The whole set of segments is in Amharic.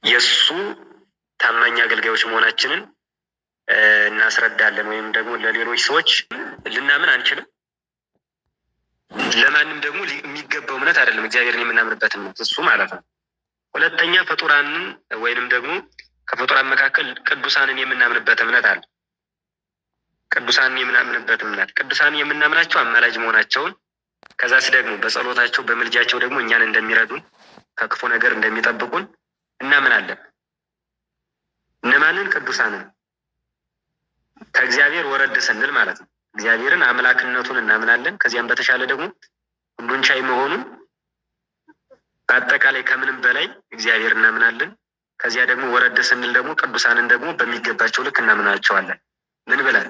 የእሱ ታማኝ አገልጋዮች መሆናችንን እናስረዳለን። ወይም ደግሞ ለሌሎች ሰዎች ልናምን አንችልም። ለማንም ደግሞ የሚገባው እምነት አይደለም እግዚአብሔርን የምናምንበት እምነት እሱ ማለት ነው። ሁለተኛ ፍጡራንን ወይንም ደግሞ ከፍጡራን መካከል ቅዱሳንን የምናምንበት እምነት አለ። ቅዱሳንን የምናምንበት እምነት ቅዱሳንን የምናምናቸው አማላጅ መሆናቸውን ከዛስ ደግሞ በጸሎታቸው በምልጃቸው ደግሞ እኛን እንደሚረዱን ከክፉ ነገር እንደሚጠብቁን እናምናለን። እነማንን? ቅዱሳንን ከእግዚአብሔር ወረድ ስንል ማለት ነው። እግዚአብሔርን አምላክነቱን እናምናለን። ከዚያም በተሻለ ደግሞ ሁሉን ቻይ መሆኑን በአጠቃላይ ከምንም በላይ እግዚአብሔር እናምናለን። ከዚያ ደግሞ ወረድ ስንል ደግሞ ቅዱሳንን ደግሞ በሚገባቸው ልክ እናምናቸዋለን። ምን ብለን?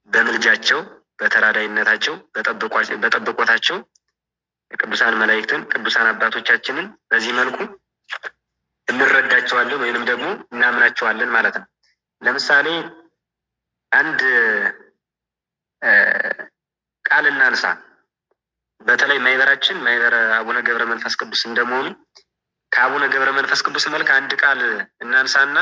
በምልጃቸው፣ በተራዳይነታቸው፣ በጠብቆታቸው ቅዱሳን መላእክትን፣ ቅዱሳን አባቶቻችንን በዚህ መልኩ እንረዳቸዋለን ወይንም ደግሞ እናምናቸዋለን ማለት ነው። ለምሳሌ አንድ ቃል እናንሳ። በተለይ ማህበራችን ማህበረ አቡነ ገብረ መንፈስ ቅዱስ እንደመሆኑ ከአቡነ ገብረ መንፈስ ቅዱስ መልክ አንድ ቃል እናንሳና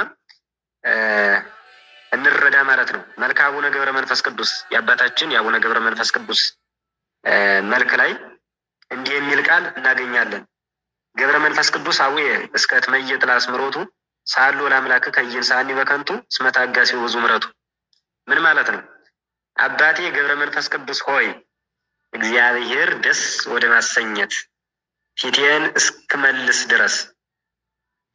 እንረዳ ማለት ነው። መልክ አቡነ ገብረ መንፈስ ቅዱስ የአባታችን የአቡነ ገብረ መንፈስ ቅዱስ መልክ ላይ እንዲህ የሚል ቃል እናገኛለን። ገብረ መንፈስ ቅዱስ አቡየ እስከ ትመየጥ ለአስምሮቱ ሳሉ ለአምላክ ከይንሳኒ በከንቱ እስመ ታጋሲው ብዙ ምሕረቱ። ምን ማለት ነው? አባቴ ገብረ መንፈስ ቅዱስ ሆይ እግዚአብሔር ደስ ወደ ማሰኘት ፊቴን እስክመልስ ድረስ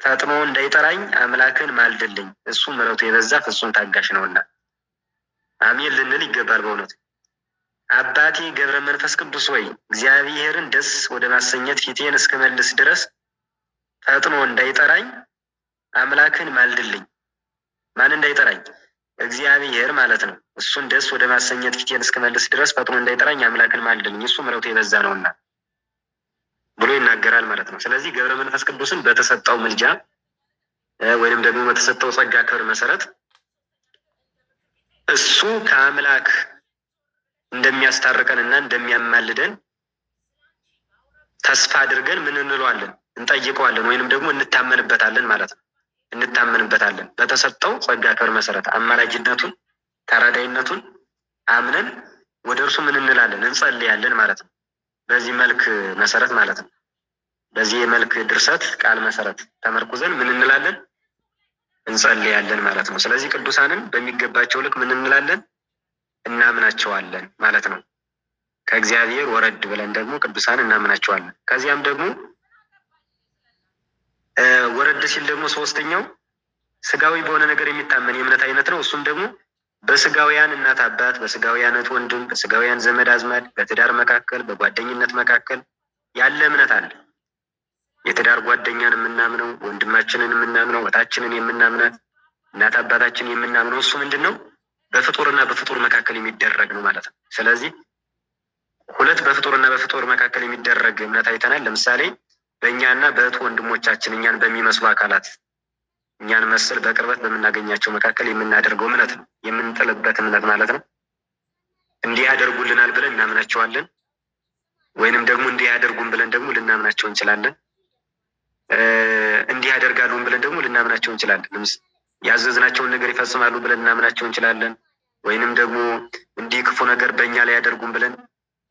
ፈጥኖ እንዳይጠራኝ አምላክን ማልድልኝ፣ እሱ ምሕረቱ የበዛ ፍጹም ታጋሽ ነውና። አሜን ልንል ይገባል። በእውነቱ አባቴ ገብረ መንፈስ ቅዱስ ሆይ እግዚአብሔርን ደስ ወደ ማሰኘት ፊቴን እስክመልስ ድረስ ፈጥኖ እንዳይጠራኝ አምላክን ማልድልኝ። ማን እንዳይጠራኝ? እግዚአብሔር ማለት ነው። እሱን ደስ ወደ ማሰኘት ፊቴን እስክመልስ ድረስ ፈጥኖ እንዳይጠራኝ አምላክን ማልድልኝ፣ እሱ ምሕረቱ የበዛ ነውና ብሎ ይናገራል ማለት ነው። ስለዚህ ገብረ መንፈስ ቅዱስን በተሰጠው ምልጃ ወይንም ደግሞ በተሰጠው ጸጋ ክብር መሰረት እሱ ከአምላክ እንደሚያስታርቀን እና እንደሚያማልደን ተስፋ አድርገን ምን እንለዋለን? እንጠይቀዋለን ወይንም ደግሞ እንታመንበታለን ማለት ነው። እንታመንበታለን በተሰጠው ጸጋ ክብር መሰረት አማላጅነቱን፣ ተራዳይነቱን አምነን ወደ እርሱ ምን እንላለን? እንጸልያለን ማለት ነው። በዚህ መልክ መሰረት ማለት ነው። በዚህ የመልክ ድርሰት ቃል መሰረት ተመርኩዘን ምን እንላለን? እንጸልያለን ማለት ነው። ስለዚህ ቅዱሳንን በሚገባቸው ልክ ምን እንላለን? እናምናቸዋለን ማለት ነው። ከእግዚአብሔር ወረድ ብለን ደግሞ ቅዱሳን እናምናቸዋለን። ከዚያም ደግሞ ወረድ ሲል ደግሞ ሶስተኛው ስጋዊ በሆነ ነገር የሚታመን የእምነት አይነት ነው። እሱም ደግሞ በስጋውያን እናት አባት፣ በስጋውያን እህት ወንድም፣ በስጋውያን ዘመድ አዝማድ፣ በትዳር መካከል፣ በጓደኝነት መካከል ያለ እምነት አለ። የትዳር ጓደኛን የምናምነው፣ ወንድማችንን የምናምነው፣ እህታችንን የምናምናት፣ እናት አባታችን የምናምነው እሱ ምንድን ነው? በፍጡርና በፍጡር መካከል የሚደረግ ነው ማለት ነው። ስለዚህ ሁለት በፍጡርና በፍጡር መካከል የሚደረግ እምነት አይተናል። ለምሳሌ በእኛና በእህት ወንድሞቻችን እኛን በሚመስሉ አካላት እኛን መስል በቅርበት በምናገኛቸው መካከል የምናደርገው እምነት ነው። የምንጥልበት እምነት ማለት ነው። እንዲህ ያደርጉልናል ብለን እናምናቸዋለን፣ ወይንም ደግሞ እንዲህ ያደርጉን ብለን ደግሞ ልናምናቸው እንችላለን። እንዲህ ያደርጋሉን ብለን ደግሞ ልናምናቸው እንችላለን። ያዘዝናቸውን ነገር ይፈጽማሉ ብለን እናምናቸው እንችላለን። ወይንም ደግሞ እንዲህ ክፉ ነገር በእኛ ላይ ያደርጉን ብለን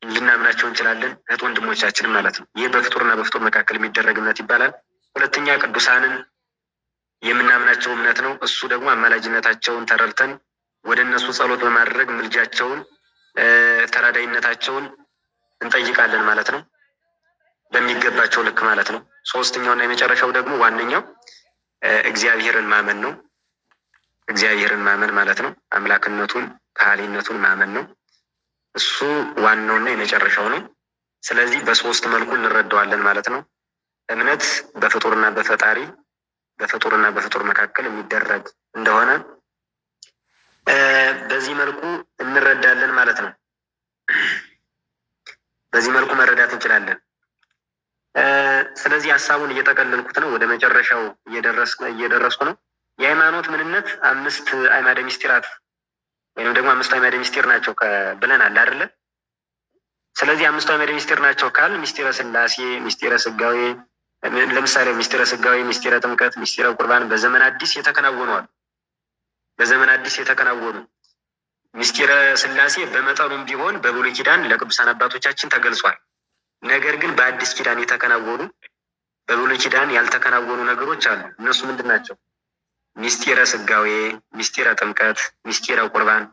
ልናምናቸው እንችላለን፣ እህት ወንድሞቻችንም ማለት ነው። ይህ በፍጡርና በፍጡር መካከል የሚደረግ እምነት ይባላል። ሁለተኛ ቅዱሳንን የምናምናቸው እምነት ነው። እሱ ደግሞ አማላጅነታቸውን ተረድተን ወደ እነሱ ጸሎት በማድረግ ምልጃቸውን፣ ተራዳይነታቸውን እንጠይቃለን ማለት ነው፣ በሚገባቸው ልክ ማለት ነው። ሶስተኛውና የመጨረሻው ደግሞ ዋነኛው እግዚአብሔርን ማመን ነው። እግዚአብሔርን ማመን ማለት ነው አምላክነቱን፣ ከሃሊነቱን ማመን ነው። እሱ ዋናውና የመጨረሻው ነው። ስለዚህ በሶስት መልኩ እንረዳዋለን ማለት ነው። እምነት በፍጡርና በፈጣሪ፣ በፍጡርና በፍጡር መካከል የሚደረግ እንደሆነ በዚህ መልኩ እንረዳለን ማለት ነው። በዚህ መልኩ መረዳት እንችላለን። ስለዚህ ሀሳቡን እየጠቀለልኩት ነው። ወደ መጨረሻው እየደረስኩ ነው። የሃይማኖት ምንነት 5 አዕማደ ምስጢራት ወይም ደግሞ 5 አዕማደ ምስጢር ናቸው ብለናል አይደለ? ስለዚህ 5 አዕማደ ምስጢር ናቸው ካል ምስጢረ ሥላሴ፣ ምስጢረ ሥጋዌ፣ ለምሳሌ ምስጢረ ስጋዌ፣ ምስጢረ ጥምቀት፣ ምስጢረ ቁርባን በዘመን አዲስ የተከናወኑ አሉ። በዘመን አዲስ የተከናወኑ ምስጢረ ስላሴ በመጠኑም ቢሆን በብሉይ ኪዳን ለቅዱሳን አባቶቻችን ተገልጿል። ነገር ግን በአዲስ ኪዳን የተከናወኑ በብሉይ ኪዳን ያልተከናወኑ ነገሮች አሉ። እነሱ ምንድን ናቸው? ምስጢረ ስጋዌ፣ ምስጢረ ጥምቀት፣ ምስጢረ ቁርባን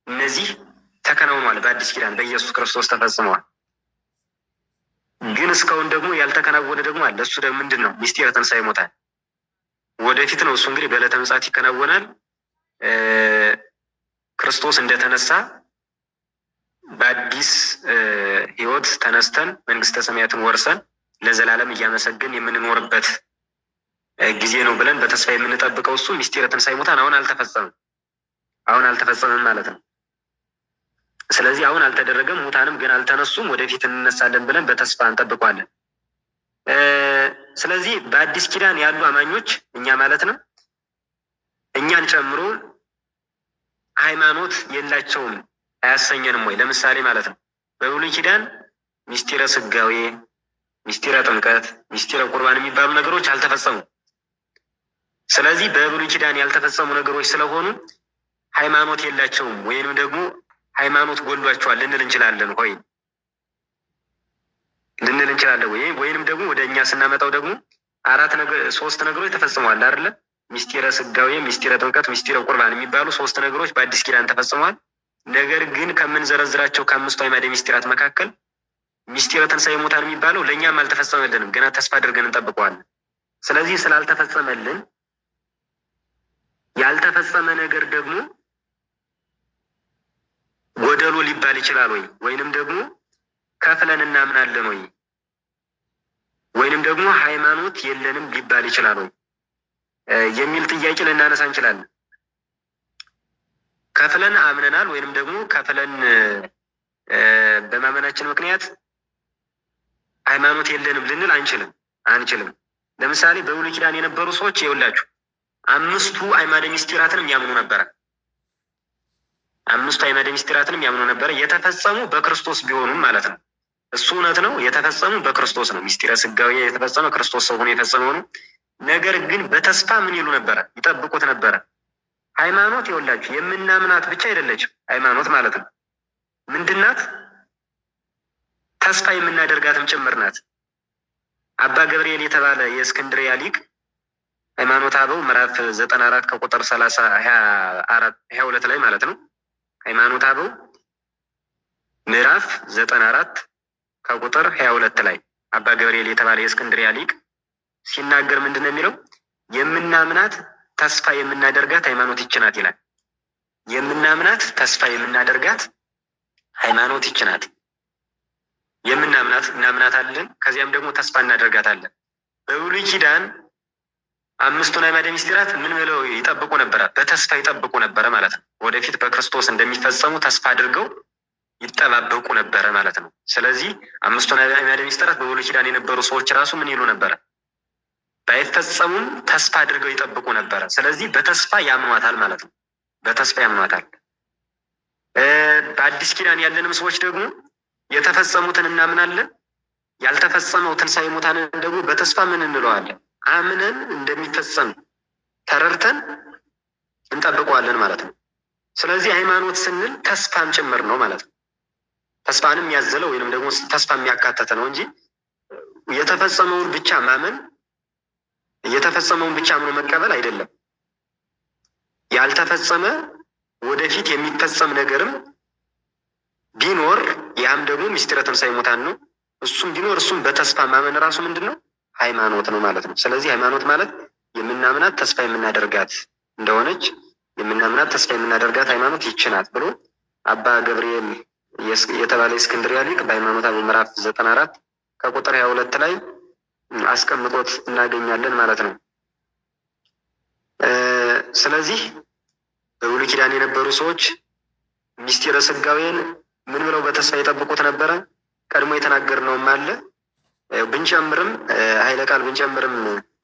እነዚህ ተከናውኗል። በአዲስ ኪዳን በኢየሱስ ክርስቶስ ተፈጽመዋል። ግን እስካሁን ደግሞ ያልተከናወነ ደግሞ አለ። እሱ ደግሞ ምንድን ነው? ምስጢረ ትንሣኤ ሙታን ወደፊት ነው። እሱ እንግዲህ በዕለተ ምጽአት ይከናወናል። ክርስቶስ እንደተነሳ በአዲስ ሕይወት ተነስተን መንግስተ ሰማያትን ወርሰን ለዘላለም እያመሰግን የምንኖርበት ጊዜ ነው ብለን በተስፋ የምንጠብቀው እሱ ምስጢረ ትንሣኤ ሙታን አሁን አልተፈጸመም ማለት ነው። ስለዚህ አሁን አልተደረገም፣ ሙታንም ግን አልተነሱም፣ ወደፊት እንነሳለን ብለን በተስፋ እንጠብቋለን። ስለዚህ በአዲስ ኪዳን ያሉ አማኞች እኛ ማለት ነው እኛን ጨምሮ ሃይማኖት የላቸውም አያሰኘንም ወይ? ለምሳሌ ማለት ነው በብሉይ ኪዳን ምስጢረ ስጋዌ፣ ምስጢረ ጥምቀት፣ ምስጢረ ቁርባን የሚባሉ ነገሮች አልተፈጸሙም። ስለዚህ በብሉይ ኪዳን ያልተፈጸሙ ነገሮች ስለሆኑ ሃይማኖት የላቸውም ወይንም ደግሞ ሃይማኖት ጎሏቸዋል ልንል እንችላለን ወይ? ወይንም ደግሞ ወደ እኛ ስናመጣው ደግሞ ሶስት ነገሮች ተፈጽመዋል አይደለ? ምስጢረ ስጋዌ፣ ምስጢረ ጥምቀት፣ ምስጢረ ቁርባን የሚባሉ ሶስት ነገሮች በአዲስ ኪዳን ተፈጽመዋል። ነገር ግን ከምንዘረዝራቸው ከአምስቱ አዕማደ ምስጢራት መካከል ምስጢረ ትንሣኤ ሙታን የሚባለው ለእኛም አልተፈጸመልንም፣ ገና ተስፋ አድርገን እንጠብቀዋለን። ስለዚህ ስላልተፈጸመልን ያልተፈጸመ ነገር ደግሞ ጎደሎ ሊባል ይችላል ወይ? ወይንም ደግሞ ከፍለን እናምናለን ወይ? ወይንም ደግሞ ሃይማኖት የለንም ሊባል ይችላል ወይ የሚል ጥያቄ ልናነሳ እንችላለን። ከፍለን አምነናል ወይንም ደግሞ ከፍለን በማመናችን ምክንያት ሃይማኖት የለንም ልንል አንችልም። ለምሳሌ በብሉይ ኪዳን የነበሩ ሰዎች ይኸውላችሁ አምስቱ አዕማደ ምስጢራትንም ያምኑ ነበረ። የተፈጸሙ በክርስቶስ ቢሆኑም ማለት ነው። እሱ እውነት ነው፣ የተፈጸሙ በክርስቶስ ነው። ምስጢረ ስጋዌ የተፈጸመ ክርስቶስ ሰው ሆኖ የፈጸመው ነው። ነገር ግን በተስፋ ምን ይሉ ነበረ? ይጠብቁት ነበረ። ሃይማኖት ይኸውላችሁ የምናምናት ብቻ አይደለችም። ሃይማኖት ማለት ነው ምንድናት? ተስፋ የምናደርጋትም ጭምር ናት። አባ ገብርኤል የተባለ የእስክንድርያ ሊቅ ሃይማኖተ አበው ምዕራፍ 94 ከቁጥር 22 ላይ ማለት ነው። ሃይማኖተ አበው ምዕራፍ 94 ከቁጥር 22 ላይ አባ ገብርኤል የተባለ የእስክንድርያ ሊቅ ሲናገር ምንድን ነው የሚለው? የምናምናት ተስፋ የምናደርጋት ሃይማኖት ይህች ናት ይላል። የምናምናት ተስፋ የምናደርጋት ሃይማኖት ይህች ናት። እናምናታለን፣ ከዚያም ደግሞ ተስፋ እናደርጋታለን። በብሉይ ኪዳን አምስቱን አዕማደ ምስጢራት ምን ብለው ይጠብቁ ነበረ? በተስፋ ይጠብቁ ነበረ ማለት ነው። ወደፊት በክርስቶስ እንደሚፈጸሙ ተስፋ አድርገው ይጠባበቁ ነበረ ማለት ነው። ስለዚህ አምስቱን አዕማደ ምስጢራት በብሉይ ኪዳን የነበሩ ሰዎች ራሱ ምን ይሉ ነበረ? ባይፈጸሙም ተስፋ አድርገው ይጠብቁ ነበረ። ስለዚህ በተስፋ ያምኗታል ማለት ነው። በአዲስ ኪዳን ያለንም ሰዎች ደግሞ የተፈጸሙትን እናምናለን፣ ያልተፈጸመው ትንሣኤ ሙታንን ደግሞ በተስፋ ምን እንለዋለን? አምነን እንደሚፈጸም ተረድተን እንጠብቀዋለን ማለት ነው። ስለዚህ ሃይማኖት ስንል ተስፋም ጭምር ነው ማለት ነው። ተስፋንም ያዘለው ወይንም ደግሞ ተስፋ የሚያካተተ ነው እንጂ የተፈጸመውን ብቻ ማመን የተፈጸመውን ብቻ አምኖ መቀበል አይደለም። ያልተፈጸመ ወደፊት የሚፈጸም ነገርም ቢኖር ያም ደግሞ ምስጢረ ትንሣኤ ሙታን ነው። እሱም ቢኖር እሱም በተስፋ ማመን ራሱ ምንድን ነው? ሃይማኖት ነው ማለት ነው። ስለዚህ ሃይማኖት ማለት የምናምናት ተስፋ የምናደርጋት እንደሆነች የምናምናት ተስፋ የምናደርጋት ሃይማኖት ይህች ናት ብሎ አባ ገብርኤል የተባለ የእስክንድርያ ሊቅ በሃይማኖተ አበው ምዕራፍ 94 ከቁጥር 22 ላይ አስቀምጦት እናገኛለን ማለት ነው። ስለዚህ በብሉይ ኪዳን የነበሩ ሰዎች ምስጢረ ስጋዌን ምን ብለው በተስፋ ይጠብቁት ነበረ? ቀድሞ የተናገርነውም አለ ብንጨምርም ኃይለ ቃል ብንጨምርም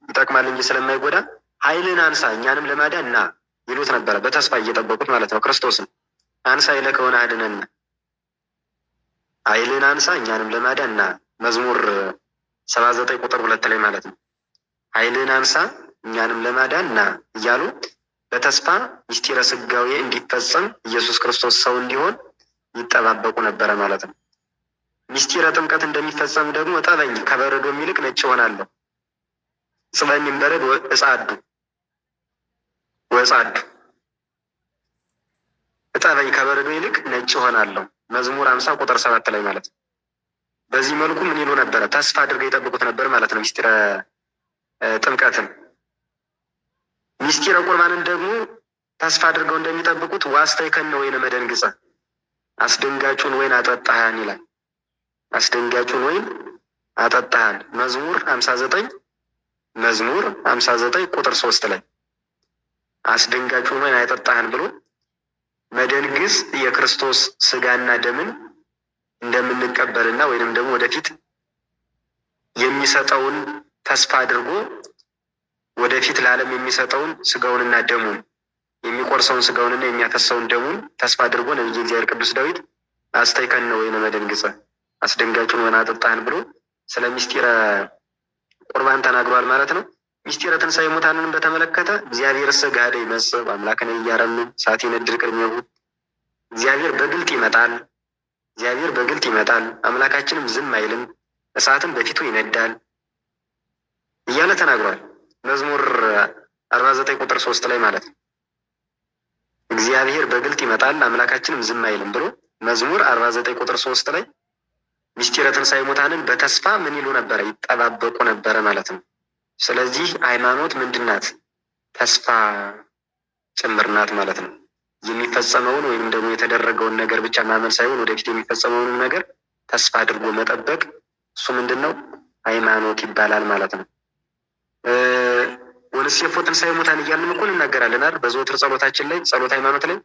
ይጠቅማል እንጂ ስለማይጎዳ ኃይልን አንሳ እኛንም ለማዳን ና ይሉት ነበረ። በተስፋ እየጠበቁት ማለት ነው። ክርስቶስን አንሳ ይለከ ከሆነ አድነን፣ ኃይልን አንሳ እኛንም ለማዳን ና መዝሙር 79 ቁጥር 2 ላይ ማለት ነው። ኃይልን አንሳ እኛንም ለማዳን ና እያሉ በተስፋ ምስጢረ ሥጋዌ እንዲፈጸም ኢየሱስ ክርስቶስ ሰው እንዲሆን ይጠባበቁ ነበረ ማለት ነው። ምስጢረ ጥምቀት እንደሚፈጸም ደግሞ እጠበኝ ከበረዶ ይልቅ ነጭ እሆናለሁ፣ ጽበኝም በረድ እጻዱ ወጻዱ፣ እጠበኝ ከበረዶ ይልቅ ነጭ እሆናለሁ መዝሙር 50 ቁጥር 7 ላይ ማለት ነው። በዚህ መልኩ ምን ይሉ ነበረ? ተስፋ አድርገው ይጠብቁት ነበር ማለት ነው ምስጢረ ጥምቀትን። ምስጢረ ቁርባንን ደግሞ ተስፋ አድርገው እንደሚጠብቁት ዋስተይከነ ወይነ መደንግጸ፣ አስደንጋጩን ወይን አጠጣሃን ይላል። አስደንጋጩን ወይን አጠጣሃን መዝሙር 59 ቁጥር 3 ላይ አስደንጋጩን ወይን አጠጣሃን ብሎ መደንግዝ የክርስቶስ ስጋና ደምን እንደምንቀበልና ወይንም ደግሞ ወደፊት የሚሰጠውን ተስፋ አድርጎ ወደፊት ለዓለም የሚሰጠውን ስጋውንና ደሙን የሚቆርሰውን ስጋውንና የሚያፈሰውን ደሙን ተስፋ አድርጎ ነቢየ እግዚአብሔር ቅዱስ ዳዊት አስተይከነ ወይነ መደንግጸ አስደንጋጩን ወይን አጠጣሃን ብሎ ስለ ምስጢረ ቁርባን ተናግሯል ማለት ነው። ምስጢረ ትንሣኤ ሙታንን በተመለከተ እግዚአብሔር ሥጋደ ይመጽእ አምላክነ ኢያረምም እሳት ይነድድ ቅድሜሁ፣ እግዚአብሔር በግልጥ ይመጣል አምላካችንም ዝም አይልም እሳትም በፊቱ ይነዳል እያለ ተናግሯል። መዝሙር 49 ቁጥር 3 ላይ ማለት ነው። እግዚአብሔር በግልጥ ይመጣል አምላካችንም ዝም አይልም ብሎ መዝሙር 49 ቁጥር 3 ላይ ምስጢረ ትንሣኤ ሙታንን በተስፋ ምን ይሉ ነበረ? ይጠባበቁ ነበረ ማለት ነው። ስለዚህ ሃይማኖት ምንድን ናት? ተስፋ ጭምር ናት ማለት ነው። የሚፈጸመውን ወይም ደግሞ የተደረገውን ነገር ብቻ ማመን ሳይሆን ወደፊት የሚፈጸመውንም ነገር ተስፋ አድርጎ መጠበቅ፣ እሱ ምንድን ነው? ሃይማኖት ይባላል ማለት ነው። ወንሴፎ ትንሣኤ ሙታን እያልን እኮ እንናገራለን አይደል? በዘወትር ጸሎታችን ላይ ጸሎት ሃይማኖት ላይ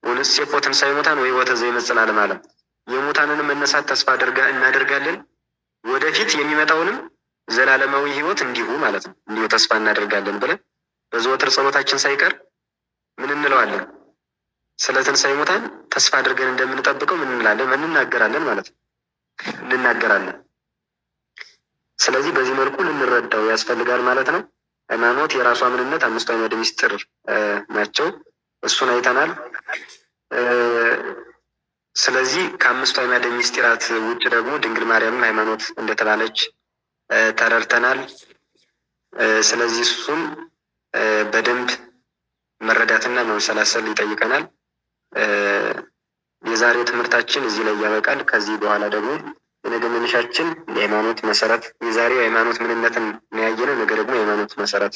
ወንሴፎ ትንሣኤ ሙታን ወሕይወተ ዘይመጽእ ለዓለመ ዓለም፣ የሙታንንም መነሳት ተስፋ እናደርጋለን፣ ወደፊት የሚመጣውንም ዘላለማዊ ሕይወት እንዲሁ ማለት ነው እንዲሁ ተስፋ እናደርጋለን ብለን በዘወትር ጸሎታችን ሳይቀር ምን እንለዋለን? ስለ ትንሣኤ ሙታን ተስፋ አድርገን እንደምንጠብቀው ምን እንላለን? እንናገራለን ማለት ነው እንናገራለን። ስለዚህ በዚህ መልኩ ልንረዳው ያስፈልጋል ማለት ነው። ሃይማኖት የራሷ ምንነት 5 አዕማደ ምስጢር ናቸው። እሱን አይተናል። ስለዚህ ከ5 አዕማደ ምስጢራት ውጭ ደግሞ ድንግል ማርያምን ሃይማኖት እንደተባለች ተረድተናል። ስለዚህ እሱን በደንብ መረዳትና መሰላሰል ይጠይቀናል። የዛሬ ትምህርታችን እዚህ ላይ ያበቃል። ከዚህ በኋላ ደግሞ የነገ መነሻችን የሃይማኖት መሰረት፣ የዛሬው የሃይማኖት ምንነትን ያየነው፣ ነገ ደግሞ የሃይማኖት መሰረት